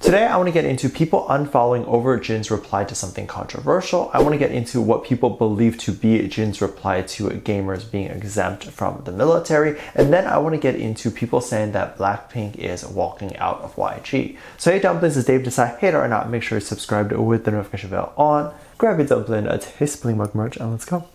Today, I want to get into people unfollowing over Jin's reply to something controversial. I want to get into what people believe to be Jin's reply to gamers being exempt from the military. And then I want to get into people saying that BLACKPINK is walking out of YG. So hey Dumplings, this is Dave. Decide hater or not, make sure you're subscribed with the notification bell on. Grab your dumpling, a tasty mug merch, and let's go.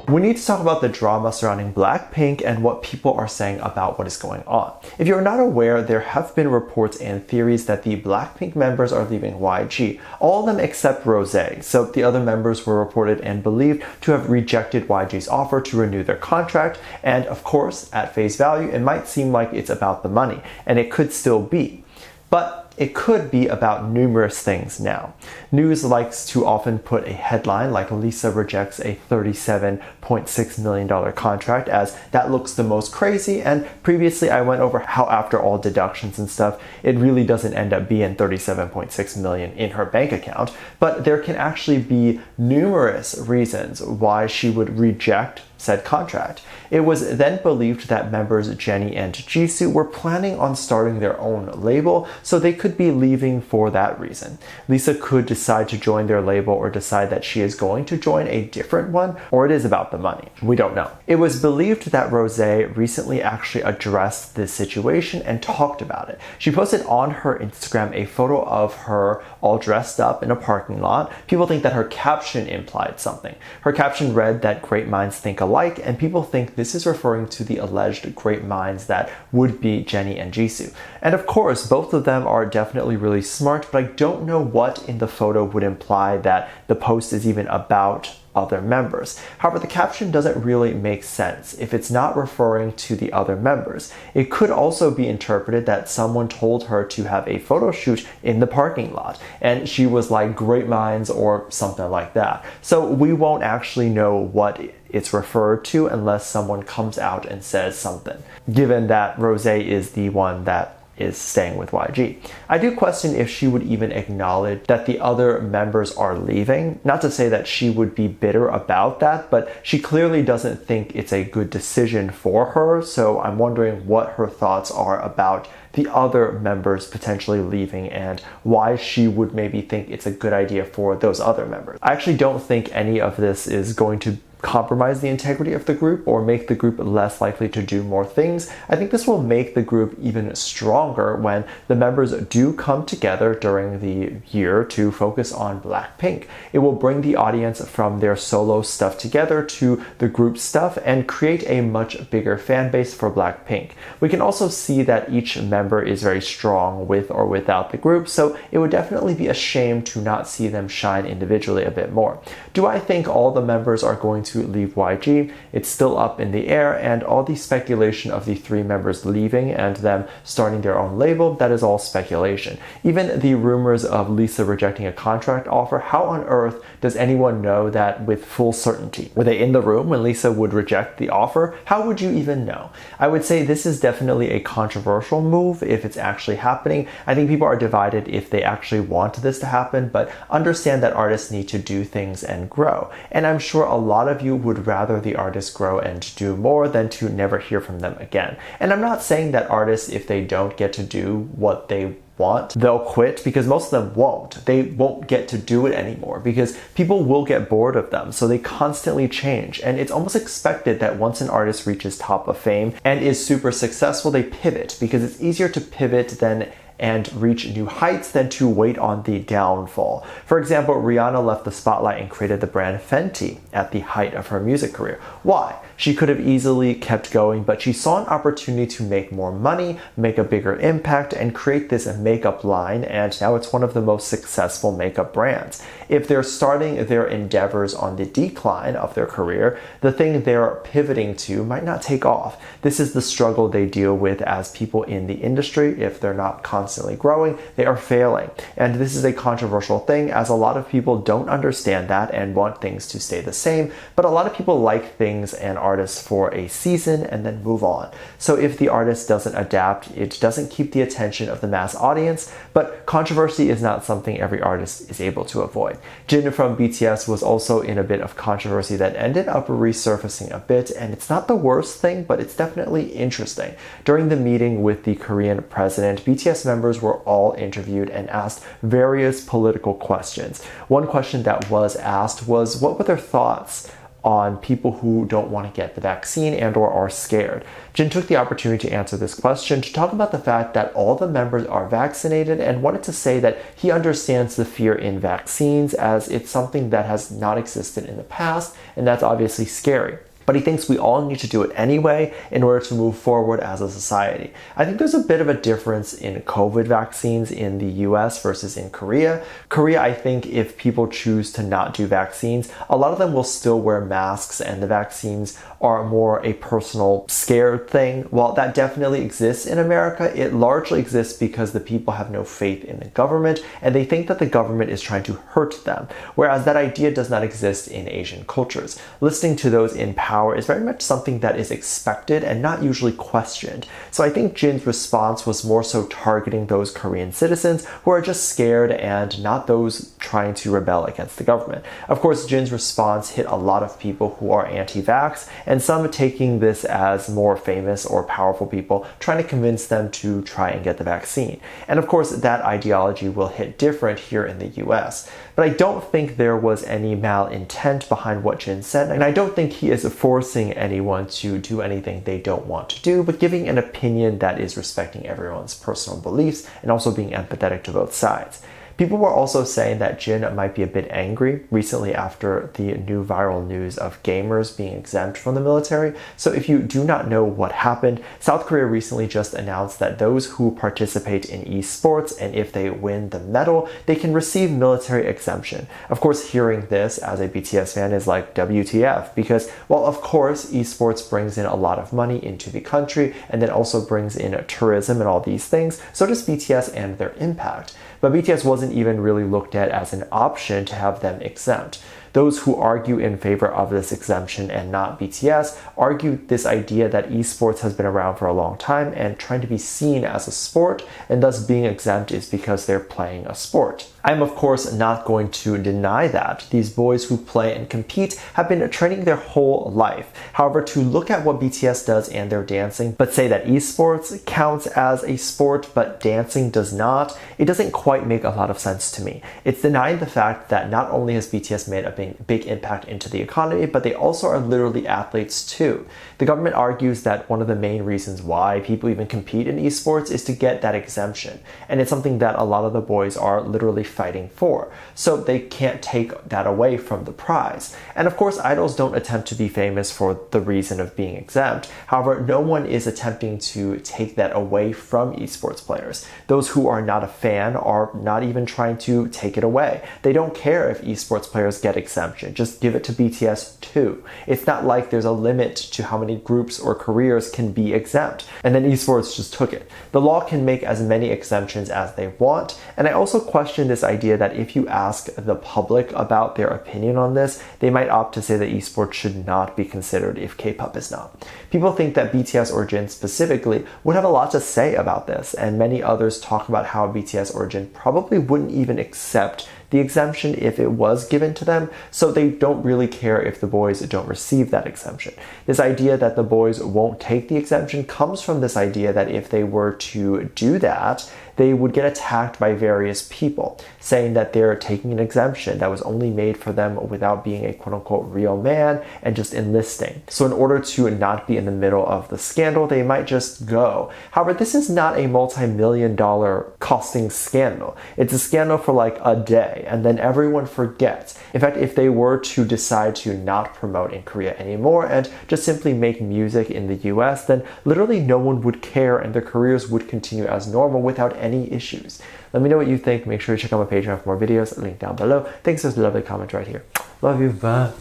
We need to talk about the drama surrounding BLACKPINK and what people are saying about what is going on. If you're not aware, there have been reports and theories that the BLACKPINK members are leaving YG, all of them except Rose. So the other members were reported and believed to have rejected YG's offer to renew their contract, and of course, at face value, it might seem like it's about the money, and it could still be. But it could be about numerous things now. News likes to often put a headline like Lisa rejects a $37.6 million contract, as that looks the most crazy, and previously I went over how after all deductions and stuff, it really doesn't end up being $37.6 million in her bank account, but there can actually be numerous reasons why she would reject said contract. It was then believed that members Jennie and Jisoo were planning on starting their own label, so they could be leaving for that reason. Lisa could decide to join their label or decide that she is going to join a different one, or it is about the money. We don't know. It was believed that Rose recently actually addressed this situation and talked about it. She posted on her Instagram a photo of her all dressed up in a parking lot. People think that her caption implied something. Her caption read that great minds think alike, and people think this is referring to the alleged great minds that would be Jennie and Jisoo. And of course, both of them are definitely really smart, but I don't know what in the photo would imply that the post is even about other members. However, the caption doesn't really make sense if it's not referring to the other members. It could also be interpreted that someone told her to have a photo shoot in the parking lot, and she was like great minds or something like that. So we won't actually know what it's referred to unless someone comes out and says something, given that Rose is the one that is staying with YG. I do question if she would even acknowledge that the other members are leaving. Not to say that she would be bitter about that, but she clearly doesn't think it's a good decision for her, so I'm wondering what her thoughts are about the other members potentially leaving and why she would maybe think it's a good idea for those other members. I actually don't think any of this is going to compromise the integrity of the group or make the group less likely to do more things. I think this will make the group even stronger when the members do come together during the year to focus on BLACKPINK. It will bring the audience from their solo stuff together to the group stuff and create a much bigger fan base for BLACKPINK. We can also see that each member is very strong with or without the group, so it would definitely be a shame to not see them shine individually a bit more. Do I think all the members are going to leave YG? It's still up in the air, and all the speculation of the three members leaving and them starting their own label, that is all speculation. Even the rumors of Lisa rejecting a contract offer, how on earth does anyone know that with full certainty? Were they in the room when Lisa would reject the offer? How would you even know? I would say this is definitely a controversial move if it's actually happening. I think people are divided if they actually want this to happen, but understand that artists need to do things and grow. And I'm sure a lot of you would rather the artists grow and do more than to never hear from them again. And I'm not saying that artists, if they don't get to do what they want, they'll quit, because most of them won't. They won't get to do it anymore because people will get bored of them. So they constantly change. And it's almost expected that once an artist reaches top of fame and is super successful, they pivot, because it's easier to pivot than and reach new heights than to wait on the downfall. For example, Rihanna left the spotlight and created the brand Fenty at the height of her music career. Why? She could have easily kept going, but she saw an opportunity to make more money, make a bigger impact, and create this makeup line, and now it's one of the most successful makeup brands. If they're starting their endeavors on the decline of their career, the thing they're pivoting to might not take off. This is the struggle they deal with as people in the industry if they're not constantly constantly growing, they are failing. And this is a controversial thing, as a lot of people don't understand that and want things to stay the same, but a lot of people like things and artists for a season and then move on. So if the artist doesn't adapt, it doesn't keep the attention of the mass audience, but controversy is not something every artist is able to avoid. Jin from BTS was also in a bit of controversy that ended up resurfacing a bit, and it's not the worst thing, but it's definitely interesting. During the meeting with the Korean president, BTS members were all interviewed and asked various political questions. One question that was asked was, what were their thoughts on people who don't want to get the vaccine and or are scared? Jin took the opportunity to answer this question to talk about the fact that all the members are vaccinated and wanted to say that he understands the fear in vaccines, as it's something that has not existed in the past, and that's obviously scary. But he thinks we all need to do it anyway in order to move forward as a society. I think there's a bit of a difference in COVID vaccines in the US versus in Korea. Korea, I think if people choose to not do vaccines, a lot of them will still wear masks, and the vaccines are more a personal scared thing. While that definitely exists in America, it largely exists because the people have no faith in the government and they think that the government is trying to hurt them. Whereas that idea does not exist in Asian cultures. Listening to those in power is very much something that is expected and not usually questioned. So I think Jin's response was more so targeting those Korean citizens who are just scared and not those trying to rebel against the government. Of course, Jin's response hit a lot of people who are anti-vax, and some taking this as more famous or powerful people trying to convince them to try and get the vaccine. And of course, that ideology will hit different here in the US. But I don't think there was any malintent behind what Jin said, and I don't think he is forcing anyone to do anything they don't want to do, but giving an opinion that is respecting everyone's personal beliefs and also being empathetic to both sides. People were also saying that Jin might be a bit angry recently after the new viral news of gamers being exempt from the military. So if you do not know what happened, South Korea recently just announced that those who participate in esports, and if they win the medal, they can receive military exemption. Of course, hearing this as a BTS fan is like WTF, because while of course esports brings in a lot of money into the country and then also brings in tourism and all these things, so does BTS and their impact. But BTS wasn't even really looked at as an option to have them exempt. Those who argue in favor of this exemption and not BTS argue this idea that esports has been around for a long time and trying to be seen as a sport, and thus being exempt is because they're playing a sport. I'm of course not going to deny that. These boys who play and compete have been training their whole life. However, to look at what BTS does and their dancing, but say that esports counts as a sport but dancing does not, it doesn't quite make a lot of sense to me. It's denying the fact that not only has BTS made a big impact into the economy, but they also are literally athletes too. The government argues that one of the main reasons why people even compete in esports is to get that exemption. And it's something that a lot of the boys are literally fighting for. So they can't take that away from the prize. And of course, idols don't attempt to be famous for the reason of being exempt. However, no one is attempting to take that away from esports players. Those who are not a fan are not even trying to take it away. They don't care if esports players get exemption. Just give it to BTS too. It's not like there's a limit to how many groups or careers can be exempt. And then esports just took it. The law can make as many exemptions as they want. And I also question this idea that if you ask the public about their opinion on this, they might opt to say that esports should not be considered if K-pop is not. People think that BTS or Jin specifically would have a lot to say about this, and many others talk about how BTS or Jin probably wouldn't even accept the exemption if it was given to them, so they don't really care if the boys don't receive that exemption. This idea that the boys won't take the exemption comes from this idea that if they were to do that, they would get attacked by various people, saying that they're taking an exemption that was only made for them without being a quote-unquote real man and just enlisting. So in order to not be in the middle of the scandal, they might just go. However, this is not a multi-million-dollar costing scandal. It's a scandal for like a day, and then everyone forgets. In fact, if they were to decide to not promote in Korea anymore and just simply make music in the US, then literally no one would care and their careers would continue as normal without any issues. Let me know what you think. Make sure you check out my Patreon for more videos. Link down below. Thanks for the lovely comment right here. Love you. Bye.